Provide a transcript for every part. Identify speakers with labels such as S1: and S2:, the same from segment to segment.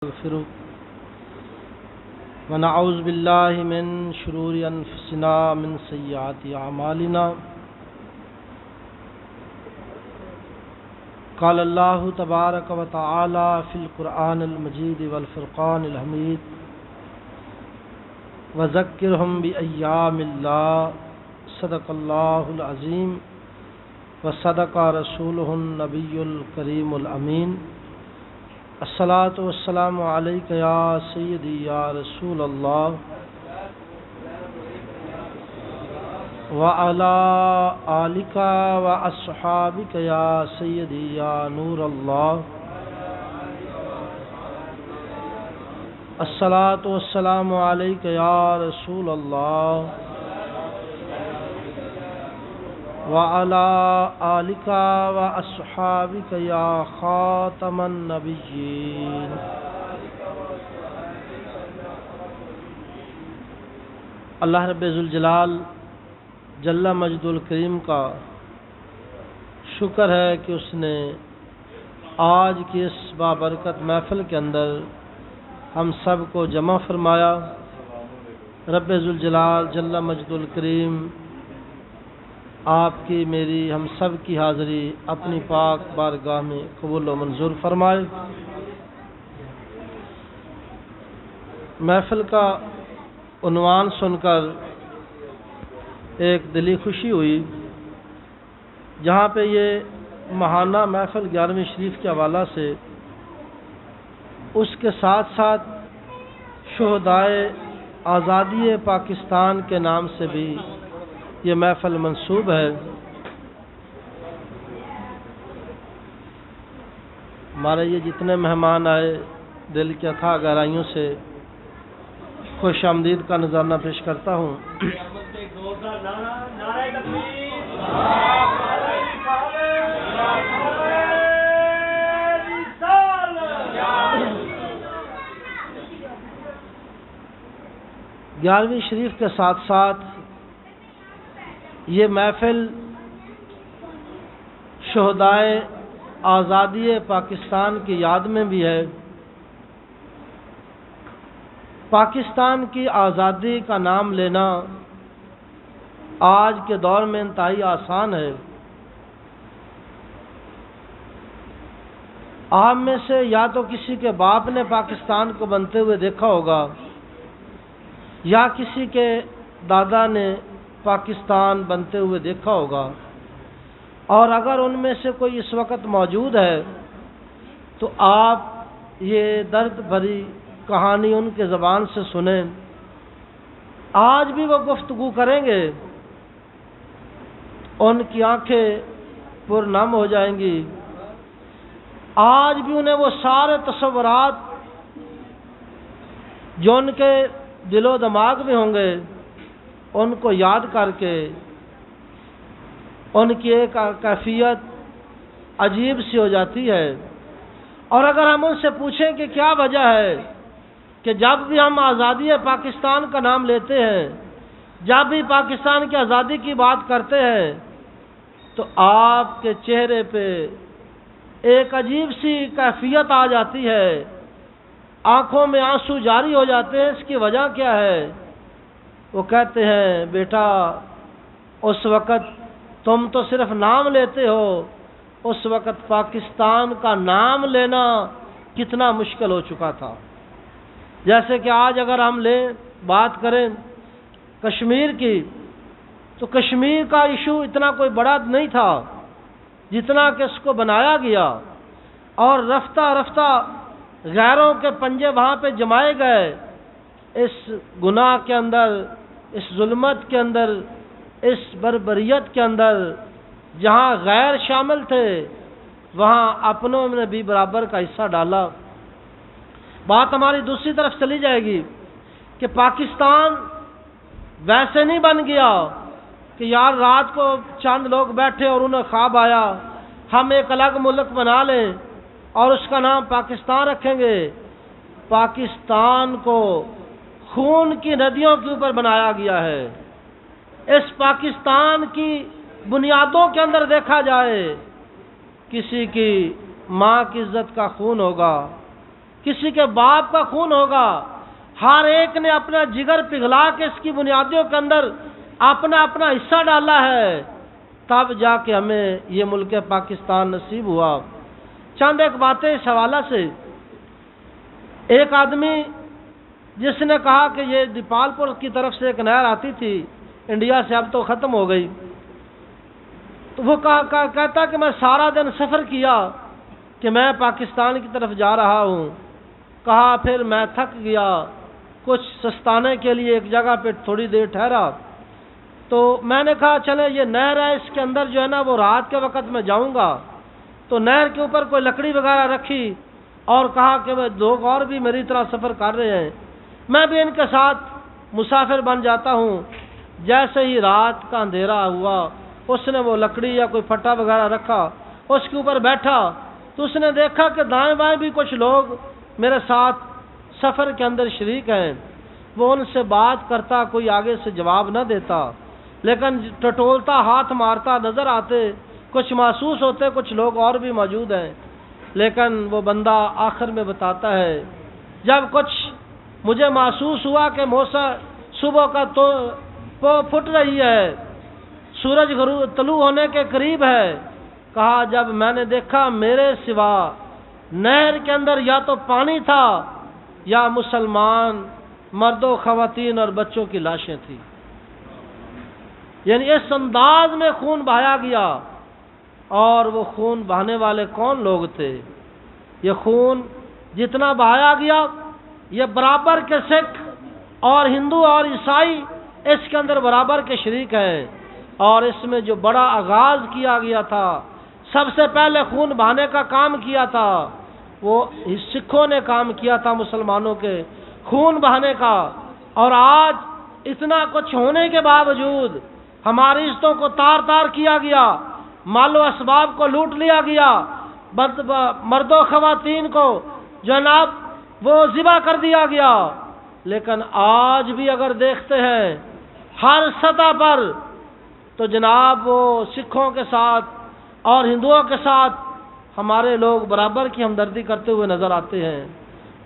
S1: نستغفره ونعوذ بالله من شرور أنفسنا من سيئات أعمالنا. قال الله تبارك وتعالى في القرآن المجيد والفرقان الحميد وذكرهم بأيام الله. صدق الله العظيم وصدق رسوله النبي الكريم الأمين. الصلاة والسلام عليك يا سيدي يا رسول الله وعلى آلك وأصحابك يا سيدي يا نور الله. الصلاة والسلام عليك يا رسول الله وعلى آلك وأصحابك يا خاتم النبيين. اللہ رب ذوالجلال جل مجد الکریم کا شکر ہے کہ اس نے آج کی اس بابرکت محفل کے اندر ہم سب کو جمع فرمایا. رب ذوالجلال جل مجد الکریم آپ کی میری ہم سب کی حاضری اپنی پاک بارگاہ میں قبول و منظور فرمائے. محفل کا عنوان سن کر ایک دلی خوشی ہوئی. جہاں پہ یہ ماہانہ محفل 11ویں شریف کے حوالہ سے اس کے ساتھ ساتھ شہدائے آزادی پاکستان کے نام سے بھی یہ محفل منسوب ہے. ہمارے یہ جتنے مہمان آئے دل کے اتھاہ گہرائیوں سے خوش آمدید کا نذرانہ پیش کرتا ہوں. 11ویں شریف کے ساتھ ساتھ یہ محفل شہدائے آزادی پاکستان کی یاد میں بھی ہے. پاکستان کی آزادی کا نام لینا آج کے دور میں انتہائی آسان ہے. آپ میں سے یا تو کسی کے باپ نے پاکستان کو بنتے ہوئے دیکھا ہوگا یا کسی کے دادا نے پاکستان بنتے ہوئے دیکھا ہوگا، اور اگر ان میں سے کوئی اس وقت موجود ہے تو آپ یہ درد بھری کہانی ان کے زبان سے سنیں. آج بھی وہ گفتگو کریں گے، ان کی آنکھیں پرنم ہو جائیں گی. آج بھی انہیں وہ سارے تصورات جو ان کے دل و دماغ میں ہوں گے ان کو یاد کر کے ان کی ایک کیفیت عجیب سی ہو جاتی ہے. اور اگر ہم ان سے پوچھیں کہ کیا وجہ ہے کہ جب بھی ہم آزادی پاکستان کا نام لیتے ہیں، جب بھی پاکستان کی آزادی کی بات کرتے ہیں، تو آپ کے چہرے پہ ایک عجیب سی کیفیت آ جاتی ہے، آنکھوں میں آنسو جاری ہو جاتے ہیں. اس کی وجہ کیا ہے؟ وہ کہتے ہیں بیٹا اس وقت تم تو صرف نام لیتے ہو، اس وقت پاکستان کا نام لینا کتنا مشکل ہو چکا تھا. جیسے کہ آج اگر ہم بات کریں کشمیر کی، تو کشمیر کا ایشو اتنا کوئی بڑا نہیں تھا جتنا کہ اس کو بنایا گیا، اور رفتہ رفتہ غیروں کے پنجے وہاں پہ جمائے گئے. اس گناہ کے اندر، اس ظلمت کے اندر، اس بربریت کے اندر جہاں غیر شامل تھے وہاں اپنوں نے بھی برابر کا حصہ ڈالا. بات ہماری دوسری طرف چلی جائے گی کہ پاکستان ویسے نہیں بن گیا کہ یار رات کو چند لوگ بیٹھے اور انہیں خواب آیا ہم ایک الگ ملک بنا لیں اور اس کا نام پاکستان رکھیں گے. پاکستان کو خون کی ندیوں کے اوپر بنایا گیا ہے. اس پاکستان کی بنیادوں کے اندر دیکھا جائے کسی کی ماں کی عزت کا خون ہوگا، کسی کے باپ کا خون ہوگا، ہر ایک نے اپنا جگر پگھلا کے اس کی بنیادوں کے اندر اپنا اپنا حصہ ڈالا ہے، تب جا کے ہمیں یہ ملک پاکستان نصیب ہوا۔ چند ایک باتیں اس حوالہ سے، ایک آدمی جس نے کہا کہ یہ دیپال پور کی طرف سے ایک نہر آتی تھی انڈیا سے، اب تو ختم ہو گئی، تو وہ کہتا کہ میں سارا دن سفر کیا کہ میں پاکستان کی طرف جا رہا ہوں، کہا پھر میں تھک گیا، کچھ سستانے کے لیے ایک جگہ پہ تھوڑی دیر ٹھہرا، تو میں نے کہا چلے یہ نہر ہے، اس کے اندر جو ہے نا وہ رات کے وقت میں جاؤں گا، تو نہر کے اوپر کوئی لکڑی وغیرہ رکھی اور کہا کہ وہ لوگ اور بھی میری طرح سفر کر رہے ہیں، میں بھی ان کے ساتھ مسافر بن جاتا ہوں۔ جیسے ہی رات کا اندھیرا ہوا، اس نے وہ لکڑی یا کوئی پھٹا وغیرہ رکھا، اس کے اوپر بیٹھا، تو اس نے دیکھا کہ دائیں بائیں بھی کچھ لوگ میرے ساتھ سفر کے اندر شریک ہیں۔ وہ ان سے بات کرتا، کوئی آگے سے جواب نہ دیتا، لیکن ٹٹولتا، ہاتھ مارتا نظر آتے، کچھ محسوس ہوتے کچھ لوگ اور بھی موجود ہیں۔ لیکن وہ بندہ آخر میں بتاتا ہے، جب کچھ مجھے محسوس ہوا کہ موسم صبح کا تو پھٹ رہی ہے، سورج طلوع ہونے کے قریب ہے، کہا جب میں نے دیکھا میرے سوا نہر کے اندر یا تو پانی تھا یا مسلمان مردوں، خواتین اور بچوں کی لاشیں تھیں۔ یعنی اس انداز میں خون بہایا گیا، اور وہ خون بہانے والے کون لوگ تھے؟ یہ خون جتنا بہایا گیا، یہ برابر کے سکھ اور ہندو اور عیسائی اس کے اندر برابر کے شریک ہیں، اور اس میں جو بڑا آغاز کیا گیا تھا، سب سے پہلے خون بہانے کا کام کیا تھا، وہ سکھوں نے کام کیا تھا مسلمانوں کے خون بہانے کا۔ اور آج اتنا کچھ ہونے کے باوجود ہماری عزتوں کو تار تار کیا گیا، مال و اسباب کو لوٹ لیا گیا، مرد و خواتین کو جناب وہ ذبح کر دیا گیا۔ لیکن آج بھی اگر دیکھتے ہیں ہر سطح پر، تو جناب وہ سکھوں کے ساتھ اور ہندوؤں کے ساتھ ہمارے لوگ برابر کی ہمدردی کرتے ہوئے نظر آتے ہیں۔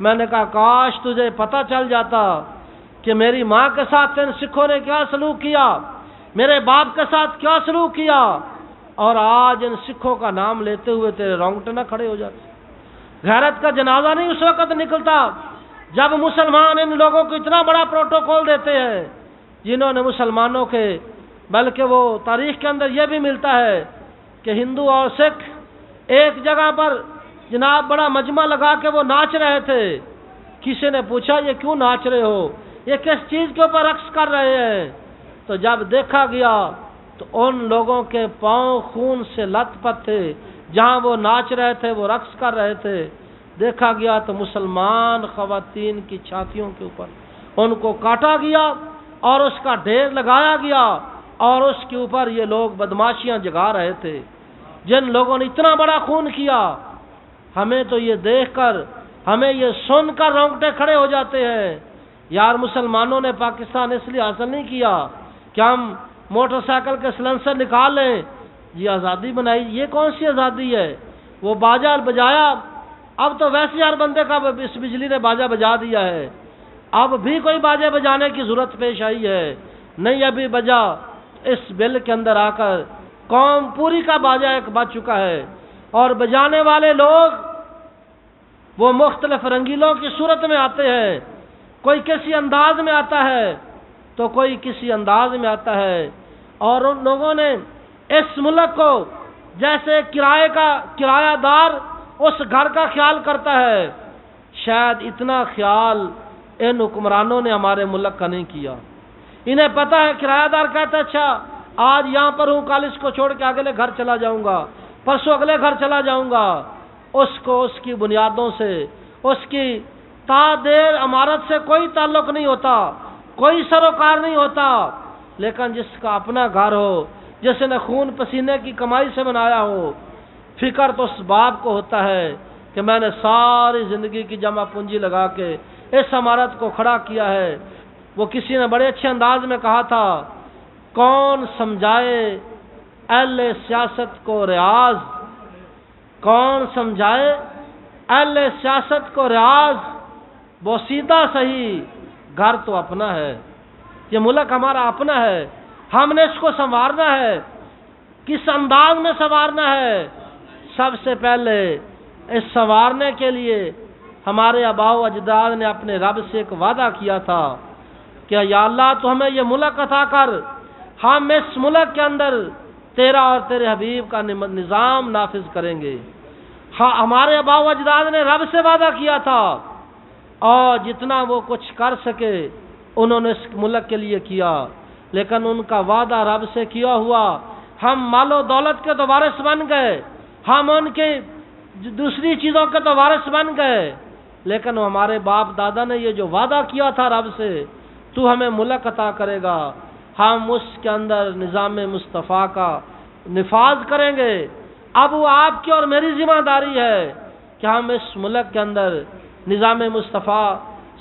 S1: میں نے کہا کاش تجھے پتہ چل جاتا کہ میری ماں کے ساتھ ان سکھوں نے کیا سلوک کیا، میرے باپ کے ساتھ کیا سلوک کیا، اور آج ان سکھوں کا نام لیتے ہوئے تیرے رونگٹے نہ کھڑے ہو جاتے۔ غیرت کا جنازہ نہیں اس وقت نکلتا جب مسلمان ان لوگوں کو اتنا بڑا پروٹوکول دیتے ہیں، جنہوں نے مسلمانوں کے، بلکہ وہ تاریخ کے اندر یہ بھی ملتا ہے کہ ہندو اور سکھ ایک جگہ پر جناب بڑا مجمع لگا کے وہ ناچ رہے تھے۔ کسی نے پوچھا یہ کیوں ناچ رہے ہو، یہ کس چیز کے اوپر رقص کر رہے ہیں؟ تو جب دیکھا گیا تو ان لوگوں کے پاؤں خون سے لت پت تھے، جہاں وہ ناچ رہے تھے، وہ رقص کر رہے تھے۔ دیکھا گیا تو مسلمان خواتین کی چھاتیوں کے اوپر ان کو کاٹا گیا اور اس کا ڈھیر لگایا گیا، اور اس کے اوپر یہ لوگ بدماشیاں جگا رہے تھے۔ جن لوگوں نے اتنا بڑا خون کیا، ہمیں تو یہ دیکھ کر، ہمیں یہ سن کر رونگٹے کھڑے ہو جاتے ہیں۔ یار مسلمانوں نے پاکستان اس لیے حاصل نہیں کیا کہ ہم موٹر سائیکل کے سلنسر نکال لیں، یہ آزادی بنائی، یہ کون سی آزادی ہے؟ وہ باجا بجایا، اب تو ویسے ہر بندے کا اس بجلی نے باجا بجا دیا ہے، اب بھی کوئی باجے بجانے کی ضرورت پیش آئی ہے نہیں، ابھی بجا اس بل کے اندر آ کر قوم پوری کا باجا ایک بج چکا ہے، اور بجانے والے لوگ وہ مختلف رنگیلوں کی صورت میں آتے ہیں، کوئی کسی انداز میں آتا ہے تو کوئی کسی انداز میں آتا ہے، اور ان لوگوں نے اس ملک کو جیسے کرایہ دار اس گھر کا خیال کرتا ہے، شاید اتنا خیال ان حکمرانوں نے ہمارے ملک کا نہیں کیا۔ انہیں پتہ ہے کرایہ دار کہتا ہے اچھا آج یہاں پر ہوں، کل اس کو چھوڑ کے اگلے گھر چلا جاؤں گا، پرسوں اگلے گھر چلا جاؤں گا، اس کو اس کی بنیادوں سے، اس کی تا دیر عمارت سے کوئی تعلق نہیں ہوتا، کوئی سروکار نہیں ہوتا۔ لیکن جس کا اپنا گھر ہو، جس نے خون پسینے کی کمائی سے بنایا ہو، فکر تو اس باپ کو ہوتا ہے کہ میں نے ساری زندگی کی جمع پونجی لگا کے اس عمارت کو کھڑا کیا ہے۔ وہ کسی نے بڑے اچھے انداز میں کہا تھا، کون سمجھائے اہل سیاست کو ریاض، کون سمجھائے اہل سیاست کو ریاض بوسیدہ صحیح، گھر تو اپنا ہے، یہ ملک ہمارا اپنا ہے، ہم نے اس کو سنوارنا ہے۔ کس انداز میں سنوارنا ہے؟ سب سے پہلے اس سنوارنے کے لیے ہمارے آباء و اجداد نے اپنے رب سے ایک وعدہ کیا تھا کہ یا اللہ تو ہمیں یہ ملک عطا کر، ہم اس ملک کے اندر تیرا اور تیرے حبیب کا نظام نافذ کریں گے۔ ہمارے آباء و اجداد نے رب سے وعدہ کیا تھا اور جتنا وہ کچھ کر سکے انہوں نے اس ملک کے لیے کیا، لیکن ان کا وعدہ رب سے کیا ہوا، ہم مال و دولت کے تو وارث بن گئے، ہم ان کے دوسری چیزوں کے تو وارث بن گئے، لیکن ہمارے باپ دادا نے یہ جو وعدہ کیا تھا رب سے تو ہمیں ملک عطا کرے گا، ہم اس کے اندر نظام مصطفیٰ کا نفاذ کریں گے۔ اب وہ آپ کی اور میری ذمہ داری ہے کہ ہم اس ملک کے اندر نظام مصطفیٰ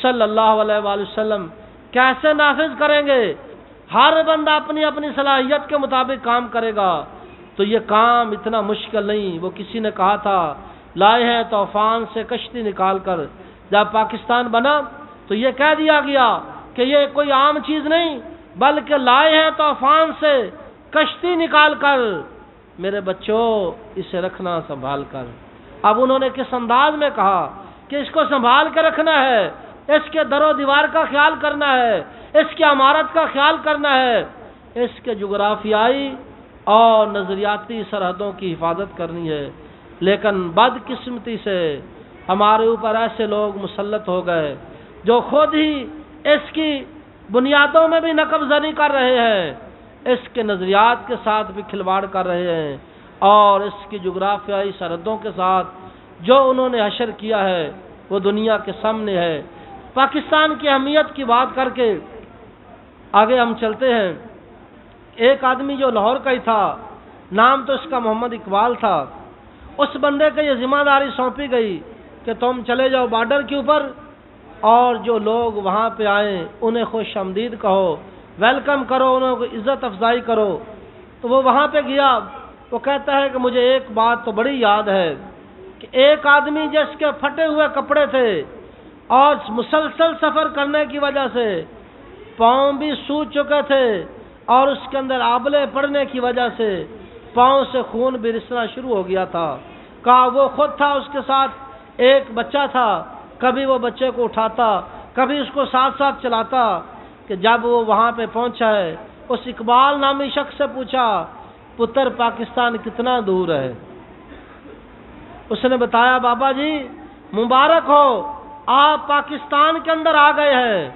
S1: صلی اللہ علیہ وآلہ وسلم کیسے نافذ کریں گے۔ ہر بندہ اپنی اپنی صلاحیت کے مطابق کام کرے گا تو یہ کام اتنا مشکل نہیں۔ وہ کسی نے کہا تھا لائے ہیں طوفان سے کشتی نکال کر، جب پاکستان بنا تو یہ کہہ دیا گیا کہ یہ کوئی عام چیز نہیں بلکہ لائے ہیں طوفان سے کشتی نکال کر، میرے بچوں اسے رکھنا سنبھال کر۔ اب انہوں نے کس انداز میں کہا کہ اس کو سنبھال کے رکھنا ہے، اس کے در و دیوار کا خیال کرنا ہے، اس کی عمارت کا خیال کرنا ہے، اس کے جغرافیائی اور نظریاتی سرحدوں کی حفاظت کرنی ہے۔ لیکن بدقسمتی سے ہمارے اوپر ایسے لوگ مسلط ہو گئے جو خود ہی اس کی بنیادوں میں بھی نقب زنی کر رہے ہیں، اس کے نظریات کے ساتھ بھی کھلواڑ کر رہے ہیں، اور اس کی جغرافیائی سرحدوں کے ساتھ جو انہوں نے حشر کیا ہے وہ دنیا کے سامنے ہے۔ پاکستان کی اہمیت کی بات کر کے آگے ہم چلتے ہیں۔ ایک آدمی جو لاہور کا ہی تھا، نام تو اس کا محمد اقبال تھا، اس بندے کو یہ ذمہ داری سونپی گئی کہ تم چلے جاؤ بارڈر کے اوپر اور جو لوگ وہاں پہ آئیں انہیں خوش آمدید کہو، ویلکم کرو، انہوں کو عزت افزائی کرو۔ تو وہ وہاں پہ گیا، وہ کہتا ہے کہ مجھے ایک بات تو بڑی یاد ہے کہ ایک آدمی جس کے پھٹے ہوئے کپڑے تھے اور مسلسل سفر کرنے کی وجہ سے پاؤں بھی سوج چکے تھے اور اس کے اندر آبلے پڑنے کی وجہ سے پاؤں سے خون بھی رسنا شروع ہو گیا تھا۔ کہا وہ خود تھا، اس کے ساتھ ایک بچہ تھا، کبھی وہ بچے کو اٹھاتا کبھی اس کو ساتھ ساتھ چلاتا، کہ جب وہ وہاں پہ پہنچا ہے اس اقبال نامی شخص سے پوچھا پتر پاکستان کتنا دور ہے؟ اس نے بتایا بابا جی مبارک ہو آپ پاکستان کے اندر آ گئے ہیں۔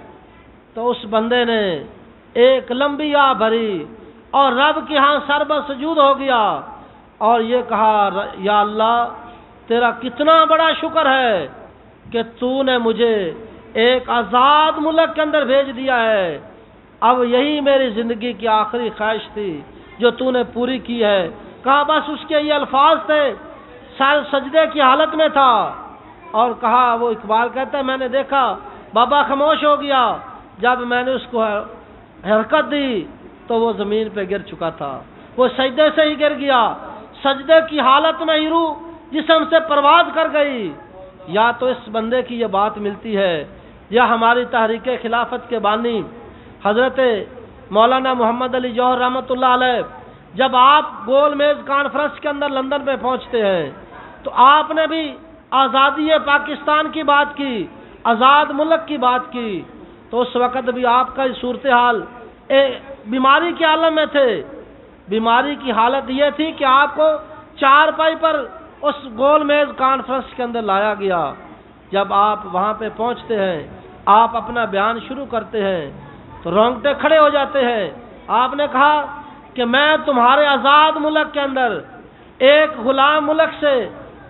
S1: تو اس بندے نے ایک لمبی آہ بھری اور رب کے ہاں سر بسجود ہو گیا اور یہ کہا یا اللہ تیرا کتنا بڑا شکر ہے کہ تو نے مجھے ایک آزاد ملک کے اندر بھیج دیا ہے، اب یہی میری زندگی کی آخری خواہش تھی جو تو نے پوری کی ہے۔ کہا بس اس کے یہ الفاظ تھے، سر سجدے کی حالت میں تھا، اور کہا وہ اقبال کہتا ہے میں نے دیکھا بابا خاموش ہو گیا، جب میں نے اس کو حرکت دی تو وہ زمین پہ گر چکا تھا، وہ سجدے سے ہی گر گیا، سجدے کی حالت میں ہی روح جسم سے پرواز کر گئی۔ یا تو اس بندے کی یہ بات ملتی ہے یا ہماری تحریک خلافت کے بانی حضرت مولانا محمد علی جوہر رحمۃ اللہ علیہ جب آپ گول میز کانفرنس کے اندر لندن میں پہنچتے ہیں تو آپ نے بھی آزادی پاکستان کی بات کی، آزاد ملک کی بات کی، تو اس وقت بھی آپ کا صورتحال بیماری کے عالم میں تھے۔ بیماری کی حالت یہ تھی کہ آپ کو چارپائی پر اس گول میز کانفرنس کے اندر لایا گیا۔ جب آپ وہاں پہ پہنچتے ہیں آپ اپنا بیان شروع کرتے ہیں تو رونگٹے کھڑے ہو جاتے ہیں۔ آپ نے کہا کہ میں تمہارے آزاد ملک کے اندر ایک غلام ملک سے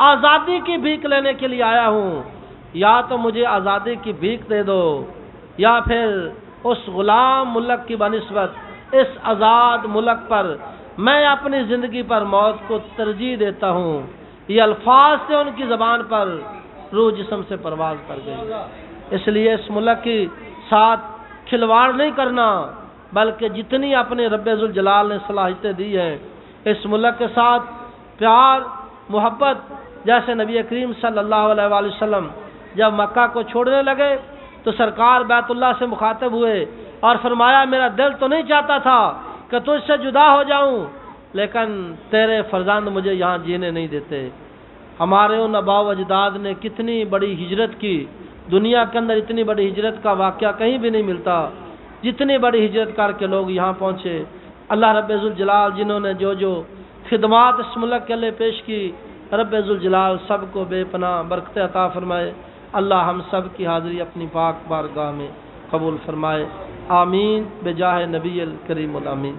S1: آزادی کی بھیک لینے کے لیے آیا ہوں، یا تو مجھے آزادی کی بھیک دے دو یا پھر اس غلام ملک کی بنسبت اس آزاد ملک پر میں اپنی زندگی پر موت کو ترجیح دیتا ہوں۔ یہ الفاظ سے ان کی زبان پر روح جسم سے پرواز کر گئی۔ اس لیے اس ملک کی ساتھ کھلواڑ نہیں کرنا، بلکہ جتنی اپنے رب ذوالجلال نے صلاحیتیں دی ہیں اس ملک کے ساتھ پیار محبت جیسے نبی کریم صلی اللہ علیہ وآلہ وسلم جب مکہ کو چھوڑنے لگے تو سرکار بیت اللہ سے مخاطب ہوئے اور فرمایا میرا دل تو نہیں چاہتا تھا کہ تجھ سے جدا ہو جاؤں، لیکن تیرے فرزند مجھے یہاں جینے نہیں دیتے۔ ہمارے ان آباء و اجداد نے کتنی بڑی ہجرت کی، دنیا کے اندر اتنی بڑی ہجرت کا واقعہ کہیں بھی نہیں ملتا جتنی بڑی ہجرت کر کے لوگ یہاں پہنچے۔ اللہ رب ذوالجلال جنہوں نے جو جو خدمات اس ملک کے لیے پیش کی، رب ذوالجلال سب کو بے پناہ برکت عطا فرمائے۔ اللہ ہم سب کی حاضری اپنی پاک بارگاہ میں قبول فرمائے، آمین بجاہ نبی الکریم الامین۔